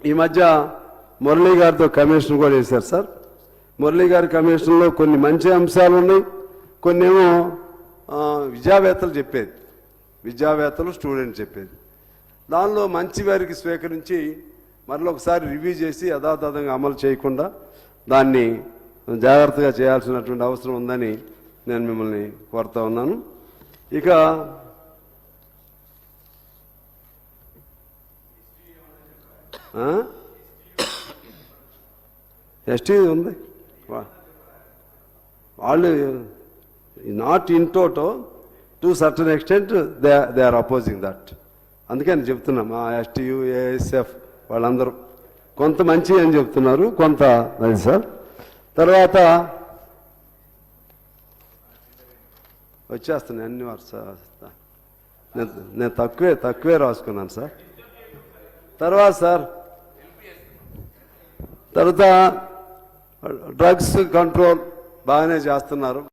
ఈ మధ్య మురళీ గారితో కమిషన్ కూడా చేశారు సార్. మురళీ గారి కమిషన్లో కొన్ని మంచి అంశాలు ఉన్నాయి, కొన్ని ఏమో విద్యావేత్తలు చెప్పేది, విద్యావేత్తలు స్టూడెంట్ చెప్పేది. దానిలో మంచి వారికి స్వీకరించి మరొకసారి రివ్యూ చేసి యథాతథంగా అమలు చేయకుండా దాన్ని జాగ్రత్తగా చేయాల్సినటువంటి అవసరం ఉందని నేను మిమ్మల్ని కోరుతా ఉన్నాను. ఇక ఎస్టీ ఉంది, వాళ్ళు not in toto to certain extent they are opposing that. అందుకని చెప్తున్నాం ఎస్టీయు ఏఎస్ఎఫ్ వాళ్ళందరూ కొంత మంచి అని చెప్తున్నారు, కొంత అది సార్. తర్వాత వచ్చేస్తున్నాయి అన్ని నేను తక్కువే రాసుకున్నాను సార్. తర్వాత సార్, తర్వాత డ్రగ్స్ కంట్రోల్ బాగానే చేస్తున్నారు.